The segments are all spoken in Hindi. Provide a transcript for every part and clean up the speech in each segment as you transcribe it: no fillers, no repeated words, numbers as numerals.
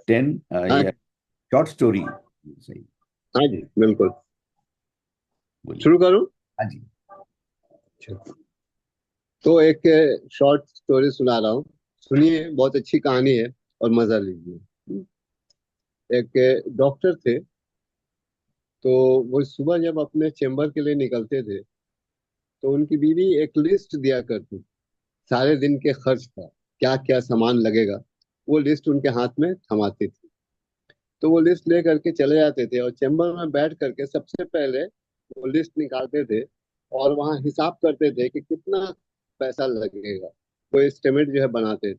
10 हाँ या शॉर्ट स्टोरी। सही। हाँ जी, बिल्कुल। बोलिए। शुरू करूँ? हाँ जी। अच्छा। तो एक शॉर्ट स्टोरी सुना रहा हूँ, सुनिए, बहुत अच्छी कहानी है और मजा लीजिए। एक डॉक्टर थे, तो वो सुबह जब अपने चेम्बर के लिए निकलते थे, तो उनकी बीवी एक लिस्ट दिया करती, सारे दिन के खर्च का, क्या क्या सामान लगेगा, वो लिस्ट उनके हाथ में थमाती थी। तो वो लिस्ट ले करके चले जाते थे और चेम्बर में बैठ करके सबसे पहले वो लिस्ट निकालते थे और वहाँ हिसाब करते थे कि कितना पैसा लगेगा। वो एस्टिमेट जो है बनाते थे,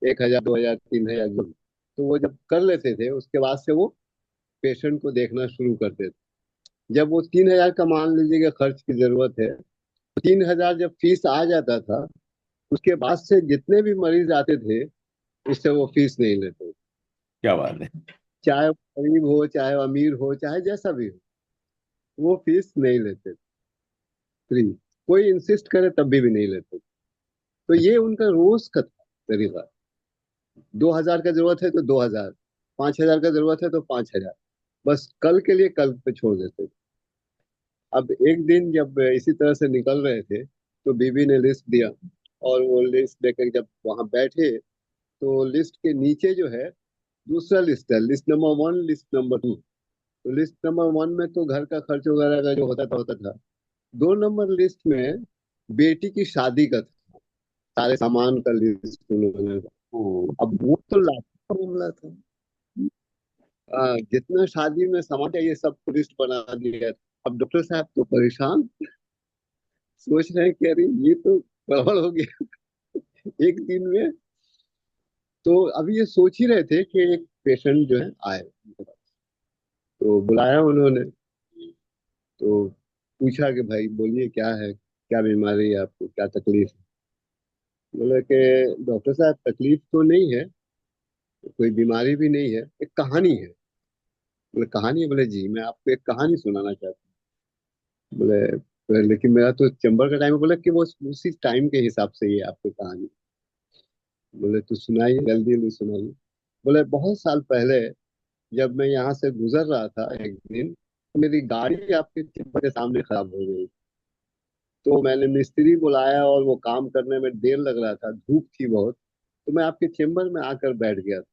1,000, 2,000, 3,000 जो भी। तो वो जब कर लेते थे, उसके बाद से वो पेशेंट को देखना शुरू करते थे। जब वो 3,000 का मान लीजिएगा खर्च की जरूरत है, तो 3,000 जब फीस आ जाता था, उसके बाद से जितने भी मरीज आते थे, उससे वो फीस नहीं लेते। क्या बात है। चाहे वो गरीब हो, चाहे वो अमीर हो, चाहे जैसा भी हो, वो फीस नहीं लेते। फ्री। कोई इंसिस्ट करे तब भी नहीं लेते। तो ये उनका रोज का था तरीका। 2,000 का जरूरत है तो 2,000, 5,000 का जरूरत है तो 5,000, बस कल के लिए कल पे छोड़ देते थे। अब एक दिन जब इसी तरह से निकल रहे थे, तो बीबी ने लिस्ट दिया, और वो लिस्ट लेकर जब वहां बैठे, तो लिस्ट के नीचे जो है दूसरा लिस्ट है, list number one, list number two. तो लिस्ट नंबर वन में तो घर का खर्च वगैरह का जो होता था। 2 नंबर लिस्ट में बेटी की शादी का था, सारे सामान का लिस्ट उन्होंने। ओ। अब वो तो लाखों का मामला था। जितना शादी में सामान चाहिए सब लिस्ट बना दिया। अब डॉक्टर साहब तो परेशान, सोच रहे हैं कि अरे ये तो गड़बड़ हो गया एक दिन में। तो अभी ये सोच ही रहे थे कि एक पेशेंट जो है आए उनके पास। तो बुलाया उन्होंने, तो पूछा कि भाई बोलिए क्या है, क्या बीमारी है आपको, क्या तकलीफ है। बोले कि डॉक्टर साहब तकलीफ तो नहीं है, कोई बीमारी भी नहीं है, एक कहानी है। बोले कहानी है? बोले जी, मैं आपको एक कहानी सुनाना चाहता हूँ। बोले लेकिन मेरा तो चैम्बर का टाइम है। बोले कि वो उसी टाइम के हिसाब से ही है आपकी कहानी। बोले तो सुनाइए, जल्दी जल्दी सुनाइए। बोले बहुत साल पहले जब मैं यहाँ से गुजर रहा था एक दिन, तो मेरी गाड़ी आपके चैम्बर के सामने खराब हो गई। तो मैंने मिस्त्री बुलाया और वो काम करने में देर लग रहा था, धूप थी बहुत। तो मैं आपके चेम्बर में आकर बैठ गया था।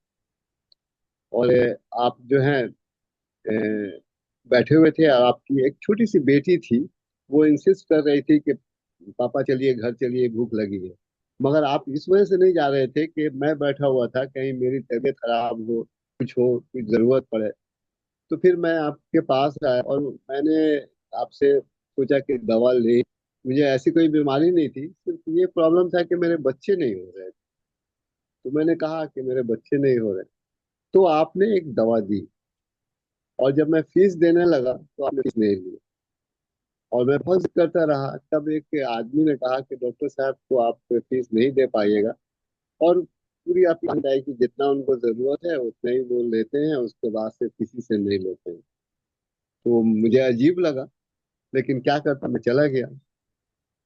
और आप जो हैं बैठे हुए थे, और आपकी एक छोटी सी बेटी थी, वो इंसिस्ट कर रही थी कि पापा चलिए घर चलिए, भूख लगी है। मगर आप इस वजह से नहीं जा रहे थे कि मैं बैठा हुआ था, कहीं मेरी तबीयत खराब हो, कुछ जरूरत पड़े। तो फिर मैं आपके पास आया और मैंने आपसे सोचा कि दवा ले। मुझे ऐसी कोई बीमारी नहीं थी, सिर्फ ये प्रॉब्लम था कि मेरे बच्चे नहीं हो रहे थे। तो मैंने कहा कि मेरे बच्चे नहीं हो रहे। तो आपने एक दवा दी, और जब मैं फीस देने लगा तो आपने फीस नहीं ली। और मैं बहुत जिद करता रहा, तब एक आदमी ने कहा कि डॉक्टर साहब को आप फीस नहीं दे पाइएगा। और पूरी आपकी बताई कि जितना उनको जरूरत है उतना ही वो लेते हैं, उसके बाद से किसी से नहीं लेते हैं। तो मुझे अजीब लगा, लेकिन क्या करता, मैं चला गया।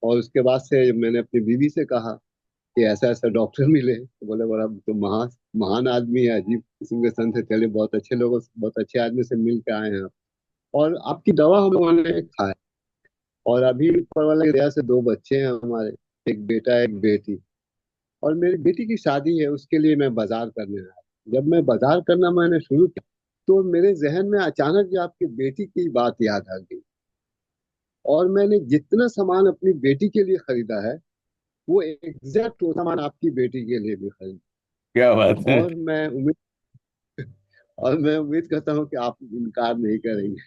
और उसके बाद से मैंने अपनी बीवी से कहा कि ऐसा ऐसा डॉक्टर मिले, तो बोले बड़ा तो महान आदमी है, अजीब किस्म के संत है, चलिए बहुत अच्छे लोगों से, बहुत अच्छे आदमी से मिल के आए हैं आप। और आपकी दवा हम लोगों ने खाया। और अभी ऊपर वाले की दया से 2 बच्चे हैं हमारे, एक बेटा एक बेटी। और मेरी बेटी की शादी है, उसके लिए मैं बाजार करने आया। जब मैं बाजार करना मैंने शुरू किया, तो मेरे जहन में अचानक जो आपकी बेटी की बात याद आ गई। और मैंने जितना सामान अपनी बेटी के लिए खरीदा है, वो एग्जैक्ट वो सामान आपकी बेटी के लिए भी खरीदा। क्या बात है। और मैं उम्मीद करता हूँ कि आप इनकार नहीं करेंगे।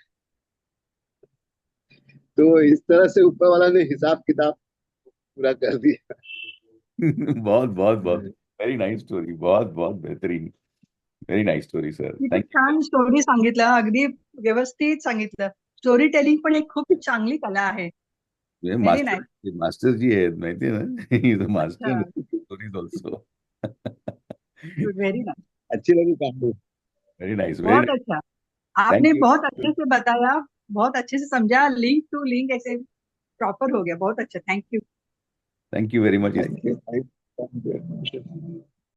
तो इस तरह से ऊपर वाला ने हिसाब किताब पूरा कर दिया। बहुत बहुत बहुत वेरी नाइस स्टोरी, बहुत बहुत बेहतरीन। वेरी नाइस स्टोरी सर, किती थैंक छान स्टोरी सांगितलं, अगदी व्यवस्थित सांगितलं. स्टोरी टेलिंग पण एक खूप चांगली कला आहे. You. Very nice. Master master ji है, माहिती है ना, इज अच्छा. Master stories also. Very nice. अच्छी लगी कहानी। वेरी नाइस, वेरी बहुत नाइस। अच्छा. थैंक आपने यू। बहुत अच्छे से बताया, बहुत अच्छे से समझा, लिंक टू लिंक ऐसे प्रॉपर हो गया. बहुत अच्छा. Thank you. Thank you very much. Thank you.